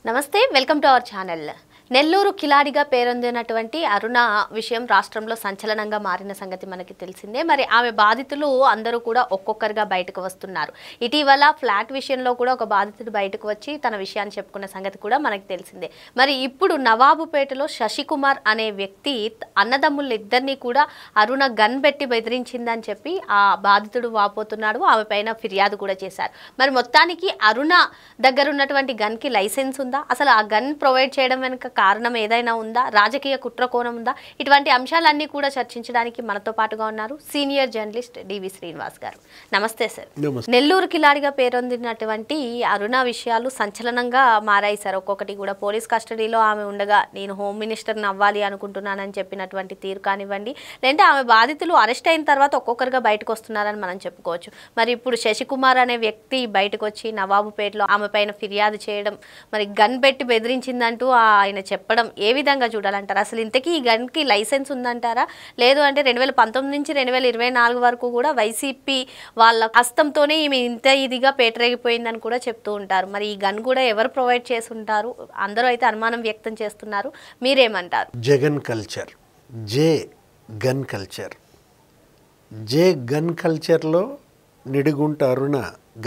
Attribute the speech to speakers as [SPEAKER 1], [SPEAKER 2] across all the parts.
[SPEAKER 1] నమస్తే welcome to our channel. Nellore కిలాడిగా పేరొందినటువంటి అరుణ విషయం రాష్ట్రంలో సంచలనంగా మారిన సంగతి మనకి తెలిసిందే. మరి ఆమె బాధితులు అందరూ కూడా ఒక్కొక్కరుగా బయటకు వస్తున్నారు. ఇటీవల ఫ్లాట్ విషయంలో కూడా ఒక బాధితుడు బయటకు వచ్చి తన విషయాన్ని చెప్పుకున్న సంగతి కూడా మనకి తెలిసిందే. మరి ఇప్పుడు నవాబుపేటలో శశికుమార్ అనే వ్యక్తి అన్నదమ్ములిద్దరినీ కూడా అరుణ గన్ పెట్టి బెదిరించిందని చెప్పి ఆ బాధితుడు వాపోతున్నాడు. ఆమె పైన ఫిర్యాదు కూడా చేశారు. మరి మొత్తానికి అరుణ దగ్గర ఉన్నటువంటి గన్కి లైసెన్స్ ఉందా, అసలు ఆ గన్ ప్రొవైడ్ చేయడం వెనుక కారణం ఏదైనా ఉందా, రాజకీయ కుట్ర కోణం ఉందా, ఇటువంటి అంశాలన్నీ కూడా చర్చించడానికి మనతో పాటుగా ఉన్నారు సీనియర్ జర్నలిస్ట్ డివి శ్రీనివాస్ గారు. నమస్తే సార్. నెల్లూరు కిలాడిగా పేరొందినటువంటి అరుణ విషయాలు సంచలనంగా మారాయి సార్. ఒక్కొక్కటి కూడా పోలీస్ కస్టడీలో ఆమె ఉండగా నేను హోమ్ మినిస్టర్ని అవ్వాలి అనుకుంటున్నానని చెప్పినటువంటి తీరు కానివ్వండి, లేదంటే ఆమె బాధితులు అరెస్ట్ అయిన తర్వాత ఒక్కొక్కరుగా బయటకు వస్తున్నారని మనం చెప్పుకోవచ్చు. మరి ఇప్పుడు శశికుమార్ అనే వ్యక్తి బయటకు వచ్చి నవాబుపేటలో ఆమె పైన ఫిర్యాదు చేయడం, మరి గన్ పెట్టి బెదిరించిందంటూ ఆయన చెప్పడం ఏ విధంగా చూడాలంటారు? అసలు ఇంతకీ ఈ గన్కి లైసెన్స్ ఉందంటారా, లేదు అంటే 2019 నుంచి 2024 వరకు కూడా వైసీపీ వాళ్ళ హస్తంతోనే ఈమె ఇంత ఇదిగా పేటరేగిపోయిందని కూడా చెప్తూ ఉంటారు. మరి ఈ గన్ కూడా ఎవరు ప్రొవైడ్ చేసి ఉంటారు? అందరూ అయితే అనుమానం వ్యక్తం చేస్తున్నారు. మీరేమంటారు?
[SPEAKER 2] Jagan culture, gun culture, gun కల్చర్లో నిడిగుంట అరుణ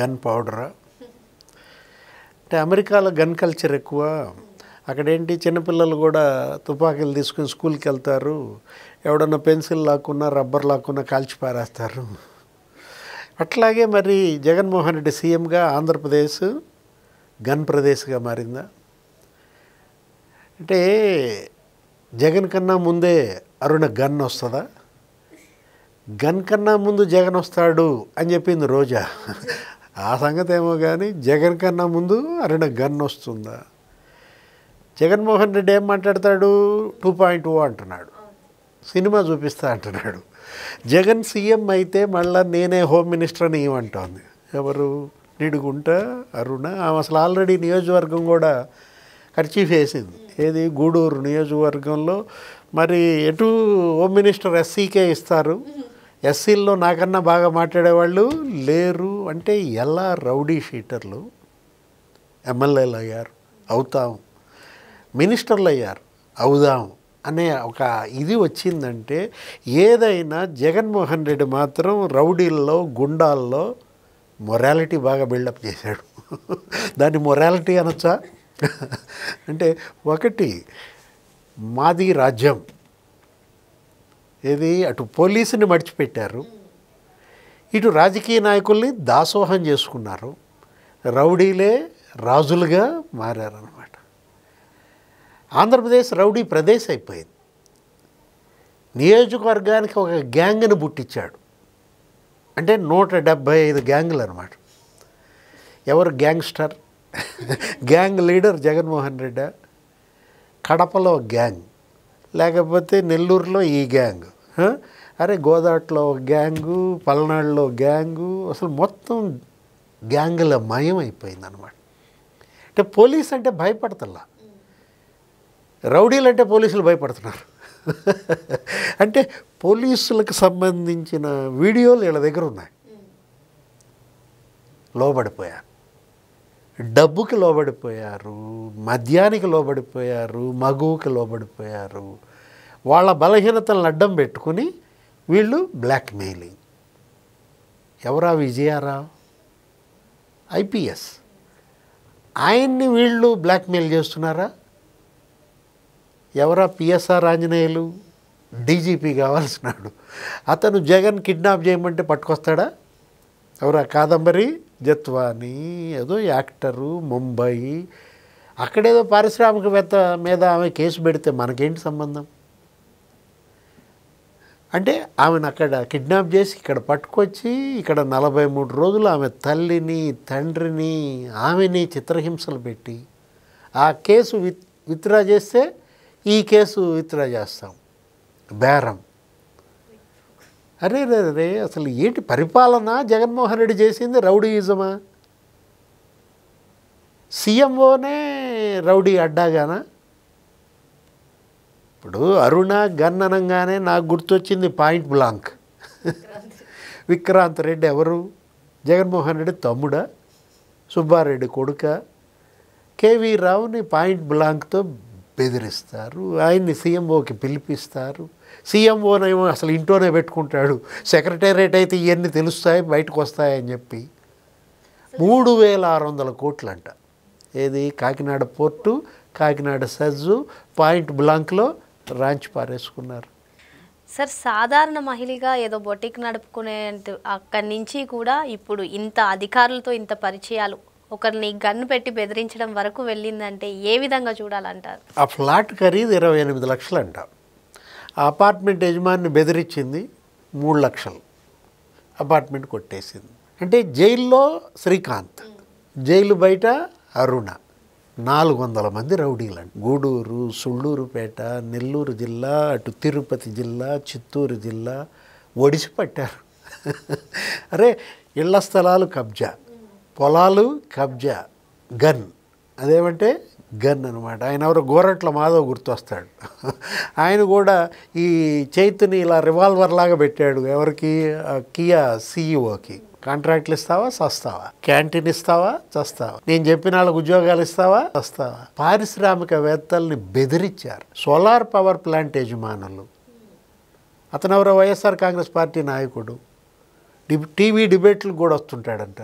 [SPEAKER 2] గన్ పౌడరా? అంటే అమెరికాలో గన్ కల్చర్ ఎక్కువ. అక్కడేంటి, చిన్నపిల్లలు కూడా తుపాకీలు తీసుకుని స్కూల్కి వెళ్తారు, ఎవడన్నా పెన్సిల్ లాక్కున్నా రబ్బర్ లాక్కున్నా కాల్చి పారేస్తారు. అట్లాగే మరి జగన్మోహన్ రెడ్డి సీఎంగా ఆంధ్రప్రదేశ్ గన్ ప్రదేశ్గా మారిందా? అంటే జగన్ కన్నా ముందే అరుణ గన్ వస్తుందా? గన్ కన్నా ముందు జగన్ వస్తాడు అని చెప్పింది రోజా. ఆ సంగతి ఏమో కానీ జగన్ కన్నా ముందు అరుణ గన్ వస్తుందా? జగన్మోహన్ రెడ్డి ఏం మాట్లాడతాడు? 2.0 అంటున్నాడు, సినిమా చూపిస్తా అంటున్నాడు. జగన్ సీఎం అయితే మళ్ళీ నేనే హోమ్ మినిస్టర్ అని ఏమంటోంది. ఎవరు? నిడుగుంట అరుణ. ఆమె అసలు ఆల్రెడీ నియోజకవర్గం కూడా ఖర్చీఫ్ వేసింది. ఏది? గూడూరు నియోజకవర్గంలో మరి ఎటు హోమ్ మినిస్టర్ ఎస్సీకే ఇస్తారు, ఎస్సీల్లో నాకన్నా బాగా మాట్లాడేవాళ్ళు లేరు. అంటే ఎలా రౌడీ షీటర్లు ఎమ్మెల్యేలు అయ్యారు, అవుతాం, మినిస్టర్లు అయ్యారు, అవుదాం అనే ఒక ఇది వచ్చిందంటే ఏదైనా జగన్మోహన్ రెడ్డి మాత్రం రౌడీల్లో గుండాల్లో మొరాలిటీ బాగా బిల్డప్ చేశాడు. దాన్ని మొరాలిటీ అనొచ్చా? అంటే ఒకటి, మాది రాజ్యం, ఏది అటు పోలీసుని మడిచిపెట్టారు, ఇటు రాజకీయ నాయకుల్ని దాసోహం చేసుకున్నారు, రౌడీలే రాజులుగా మారారన్నమాట. ఆంధ్రప్రదేశ్ రౌడీ ప్రదేశ్ అయిపోయింది. నియోజకవర్గానికి ఒక గ్యాంగ్ను పుట్టించాడు. అంటే 175 గ్యాంగులు అన్నమాట. ఎవరు gangster? Gang leader Jaganmohan Reddy. కడపలో గ్యాంగ్, లేకపోతే నెల్లూరులో ఈ గ్యాంగ్, అరే గోదాట్లో ఒక గ్యాంగు, పల్నాడులో గ్యాంగు, అసలు మొత్తం గ్యాంగుల మయం అయిపోయింది అన్నమాట. అంటే పోలీస్ అంటే భయపడతల్లా, రౌడీలు అంటే పోలీసులు భయపడుతున్నారు. అంటే పోలీసులకు సంబంధించిన వీడియోలు వీళ్ళ దగ్గర ఉన్నాయి. లోబడిపోయారు, డబ్బుకి లోబడిపోయారు, మద్యానికి లోబడిపోయారు, మగువుకి లోబడిపోయారు. వాళ్ళ బలహీనతలను అడ్డం పెట్టుకుని వీళ్ళు బ్లాక్మెయిలింగ్. ఎవరా? విజయారావు, ఐపీఎస్. ఆయన్ని వీళ్ళు బ్లాక్మెయిల్ చేస్తున్నారా? ఎవరా? పిఎస్ఆర్ ఆంజనేయులు, డీజీపీ కావాల్సినాడు. అతను జగన్ కిడ్నాప్ చేయమంటే పట్టుకొస్తాడా? ఎవరా? కాదంబరి జత్వాని, ఏదో యాక్టరు, ముంబై, అక్కడేదో పారిశ్రామికవేత్త మీద ఆమె కేసు పెడితే మనకేంటి సంబంధం? అంటే ఆమెను అక్కడ కిడ్నాప్ చేసి ఇక్కడ పట్టుకొచ్చి ఇక్కడ 43 రోజులు ఆమె తల్లిని, తండ్రిని, ఆమెని చిత్రహింసలు పెట్టి ఆ కేసు విత్డ్రా చేస్తే ఈ కేసు విత్డ్రా చేస్తాం. బేరం. అరే రే రే, అసలు ఏంటి పరిపాలన జగన్మోహన్ రెడ్డి చేసింది? రౌడీయిజమా? సీఎంఓనే రౌడీ అడ్డాగానా? ఇప్పుడు అరుణ గన్ అనగానే నాకు గుర్తొచ్చింది పాయింట్ బ్లాంక్. విక్రాంత్ రెడ్డి ఎవరు? జగన్మోహన్ రెడ్డి తమ్ముడా? సుబ్బారెడ్డి కొడుక? కేవీ రావుని పాయింట్ బ్లాంక్తో బెదిరిస్తారు, ఆయన్ని సీఎంఓకి పిలిపిస్తారు. సీఎంఓనేమో అసలు ఇంట్లోనే పెట్టుకుంటాడు, సెక్రటేరియట్ అయితే ఇవన్నీ తెలుస్తాయి బయటకు వస్తాయని చెప్పి 3600 కోట్లంట. ఏది కాకినాడ పోర్టు, కాకినాడ సజ్జు పాయింట్ బ్లాంక్లో రాంచి పారేసుకున్నారు.
[SPEAKER 1] సార్ సాధారణ మహిళగా ఏదో బొటిక్ నడుపుకునే అక్కడి నుంచి కూడా ఇప్పుడు ఇంత అధికారులతో ఇంత పరిచయాలు, ఒకరిని గన్ను పెట్టి బెదిరించడం వరకు వెళ్ళిందంటే ఏ విధంగా చూడాలంటారు?
[SPEAKER 2] ఆ ఫ్లాట్ ఖరీదు 28 లక్షలు అంట. ఆ అపార్ట్మెంట్ యజమాని బెదిరించింది 3 లక్షలు, అపార్ట్మెంట్ కొట్టేసింది. అంటే జైల్లో శ్రీకాంత్, జైలు బయట అరుణ, 400 మంది రౌడీలంట. గూడూరు, సుళ్ళూరుపేట, నెల్లూరు జిల్లా, అటు తిరుపతి జిల్లా, చిత్తూరు జిల్లా ఒడిసి పట్టారు. అరే ఇళ్ల స్థలాలు కబ్జా, పొలాలు కబ్జా, గన్, అదేమంటే గన్ అనమాట. ఆయన ఎవరో గోరట్ల మాధవ్ గుర్తొస్తాడు. ఆయన కూడా ఈ చైతుని ఇలా రివాల్వర్ లాగా పెట్టాడు. ఎవరికి? కియా సీఈఓకి. కాంట్రాక్ట్లు ఇస్తావా చస్తావా, క్యాంటీన్ ఇస్తావా చస్తావా, నేను చెప్పిన వాళ్ళకి ఉద్యోగాలు ఇస్తావా చస్తావా. పారిశ్రామికవేత్తల్ని బెదిరించారు. సోలార్ పవర్ ప్లాంట్ యజమానులు, అతను ఎవరో వైఎస్ఆర్ కాంగ్రెస్ పార్టీ నాయకుడు, టీవీ డిబేట్లకు కూడా వస్తుంటాడంట.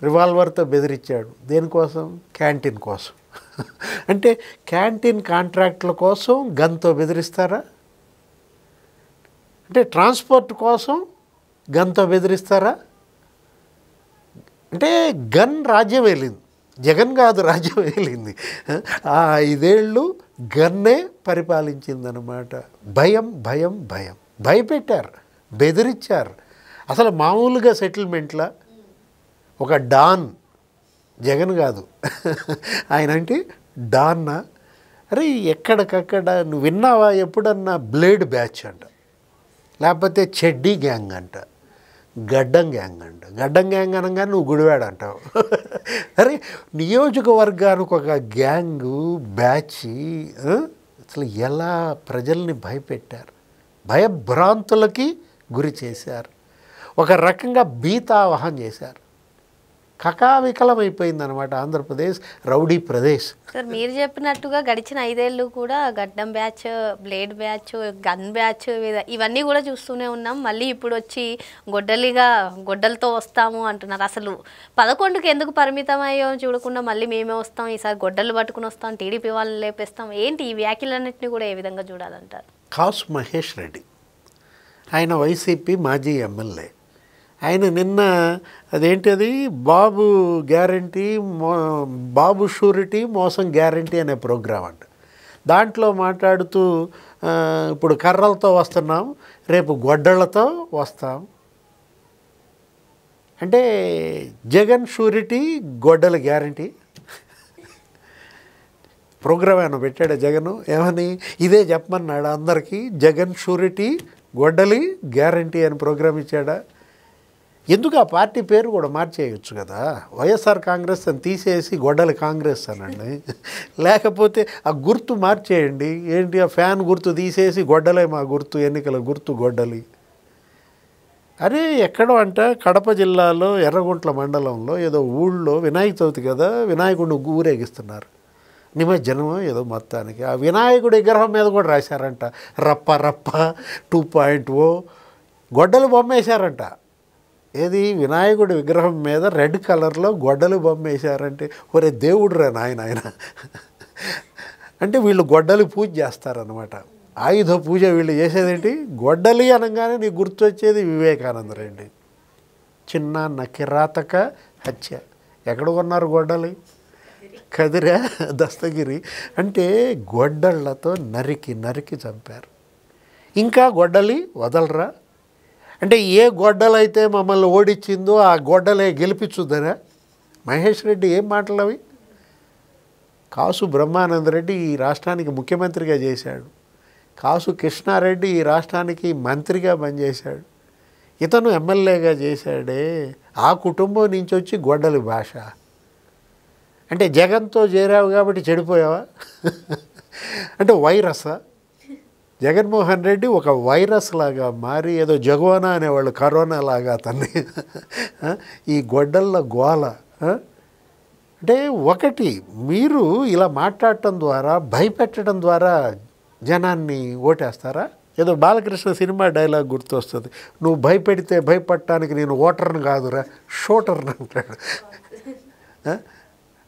[SPEAKER 2] రివాల్వర్తో బెదిరించాడు. దేనికోసం? క్యాంటీన్ కోసం. అంటే క్యాంటీన్ కాంట్రాక్టుల కోసం గన్తో బెదిరిస్తారా? అంటే ట్రాన్స్పోర్ట్ కోసం గన్తో బెదిరిస్తారా? అంటే గన్ రాజ్యం వెళ్ళింది, జగన్ కాదు రాజ్యం వెళ్ళింది. ఆ 5 ఏళ్ళు గన్నే పరిపాలించిందనమాట. భయం భయం భయం, భయపెట్టారు, బెదిరించారు. అసలు మామూలుగా సెటిల్మెంట్లా ఒక డాన్, జగన్ కాదు ఆయన అంటే డాన్నా. అరే ఎక్కడికక్కడ నువ్వు విన్నావా ఎప్పుడన్నా? బ్లేడ్ బ్యాచ్ అంట, లేకపోతే చెడ్డీ గ్యాంగ్ అంట, గడ్డం గ్యాంగ్ అంట. గడ్డం గ్యాంగ్ అనగానే నువ్వు గుడివాడ అంటావు. అరే నియోజకవర్గానికి ఒక గ్యాంగు బ్యాచ్, అసలు ఎలా ప్రజల్ని భయపెట్టారు, భయభ్రాంతులకి గురి చేశారు, ఒక రకంగా భీతావహం చేశారు. కకావికలమైపోయిందనమాట ఆంధ్రప్రదేశ్, రౌడీ ప్రదేశ్.
[SPEAKER 1] సార్ మీరు చెప్పినట్టుగా గడిచిన 5 ఏళ్ళు కూడా గడ్డం batch, blade batch, gun batch ఇవన్నీ కూడా చూస్తూనే ఉన్నాం. మళ్ళీ ఇప్పుడు వచ్చి గొడ్డలతో వస్తాము అంటున్నారు. అసలు 11కి ఎందుకు పరిమితం అయ్యో చూడకుండా మళ్ళీ మేమే వస్తాం, ఈసారి గొడ్డలు పట్టుకుని వస్తాం, టీడీపీ వాళ్ళని లేపేస్తాం, ఏంటి ఈ వ్యాఖ్యలన్నింటినీ కూడా ఏ విధంగా చూడాలంటారు?
[SPEAKER 2] కాసు మహేష్ రెడ్డి, ఆయన వైసీపీ మాజీ ఎమ్మెల్యే. ఆయన నిన్న అదేంటి బాబు గ్యారంటీ, బాబు షూరిటీ, మోసం గ్యారంటీ అనే ప్రోగ్రాం అంట. దాంట్లో మాట్లాడుతూ ఇప్పుడు కర్రలతో వస్తున్నాం, రేపు గొడ్డళ్లతో వస్తాం. అంటే జగన్ షూరిటీ, గొడ్డల గ్యారంటీ ప్రోగ్రామ్ ఏమైనా పెట్టాడా జగన్? ఏమని ఇదే చెప్పమన్నాడు అందరికీ? జగన్ షూరిటీ, గొడ్డలి గ్యారంటీ అని ప్రోగ్రామ్ ఇచ్చాడా? ఎందుకు ఆ పార్టీ పేరు కూడా మార్చేయచ్చు కదా, వైఎస్ఆర్ కాంగ్రెస్ అని తీసేసి గొడ్డలి కాంగ్రెస్ అనండి, లేకపోతే ఆ గుర్తు మార్చేయండి. ఏంటి ఆ ఫ్యాన్ గుర్తు తీసేసి గొడ్డలే మా గుర్తు, ఎన్నికల గుర్తు గొడ్డలి. అరే ఎక్కడో అంట కడప జిల్లాలో ఎర్రగుంట్ల మండలంలో ఏదో ఊళ్ళో వినాయక చవితి కదా, వినాయకుడిని ఊరేగిస్తున్నారు, నిమజ్జనం ఏదో మొత్తానికి. ఆ వినాయకుడి విగ్రహం మీద కూడా రాశారంట రప్ప రప్ప 2.0 గొడ్డలు బొమ్మ వేశారంట. ఏది వినాయకుడి విగ్రహం మీద రెడ్ కలర్లో గొడ్డలు బొమ్మ వేశారంటే ఒరే దేవుడు రా ఆయన. అంటే వీళ్ళు గొడ్డలి పూజ చేస్తారనమాట, ఆయుధ పూజ వీళ్ళు చేసేదేంటి? గొడ్డలి అనగానే నీకు గుర్తొచ్చేది వివేకానంద రెడ్డి. చిన్న కిరాతక హత్య. ఎక్కడ కొన్నారు గొడ్డలి? కదిరా, దస్తగిరి. అంటే గొడ్డళ్లతో నరికి నరికి చంపారు. ఇంకా గొడ్డలి వదలరా? అంటే ఏ గొడ్డలైతే మమ్మల్ని ఓడించిందో ఆ గొడ్డలే గెలిపించుద్దనా? మహేష్ రెడ్డి ఏం మాటలు అవి? కాసు బ్రహ్మానందరెడ్డి ఈ రాష్ట్రానికి ముఖ్యమంత్రిగా చేశాడు, కాసు కృష్ణారెడ్డి ఈ రాష్ట్రానికి మంత్రిగా పనిచేశాడు, ఇతను ఎమ్మెల్యేగా చేశాడే. ఆ కుటుంబం నుంచి వచ్చి గొడ్డలి భాష అంటే జగన్తో చేరావు కాబట్టి చెడిపోయావా? అంటే వైరసా? జగన్మోహన్ రెడ్డి ఒక వైరస్ లాగా మారి ఏదో జగోనా అనేవాళ్ళు కరోనా లాగా అతన్ని ఈ గొడ్డళ్ళ గోల. అంటే ఒకటి మీరు ఇలా మాట్లాడటం ద్వారా భయపెట్టడం ద్వారా జనాన్ని ఓటేస్తారా? ఏదో బాలకృష్ణ సినిమా డైలాగ్ గుర్తొస్తుంది, నువ్వు భయపెడితే భయపడటానికి నేను ఓటర్ని కాదురా షూటర్ని అంటాడు.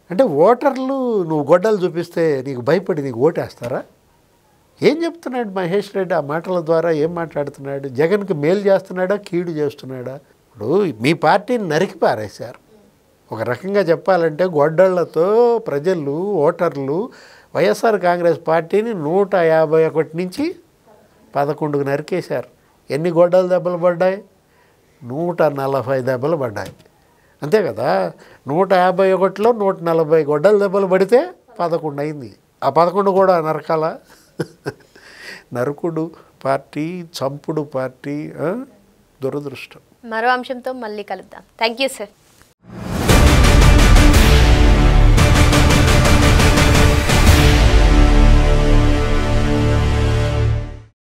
[SPEAKER 2] అంటే ఓటర్లు నువ్వు గొడ్డలు చూపిస్తే నీకు భయపడి నీకు ఓటేస్తారా? ఏం చెప్తున్నాడు మహేష్ రెడ్డి ఆ మాటల ద్వారా? ఏం మాట్లాడుతున్నాడు? జగన్కి మేలు చేస్తున్నాడా కీడు చేస్తున్నాడా? ఇప్పుడు మీ పార్టీని నరికి పారేశారు. ఒక రకంగా చెప్పాలంటే గొడ్డళ్లతో ప్రజలు ఓటర్లు వైఎస్ఆర్ కాంగ్రెస్ పార్టీని 151 నుంచి 11కు నరికేశారు. ఎన్ని గొడ్డల దెబ్బలు పడ్డాయి? 140 దెబ్బలు పడ్డాయి. అంతే కదా, 151లో 140 గొడ్డల దెబ్బలు పడితే 11 అయింది. ఆ 11 కూడా నరకాల? నరుకుడు పార్టీ, చంపుడు పార్టీ, దురదృష్టం.
[SPEAKER 1] మరో అంశంతో మళ్ళీ కలుద్దాం. Thank you sir.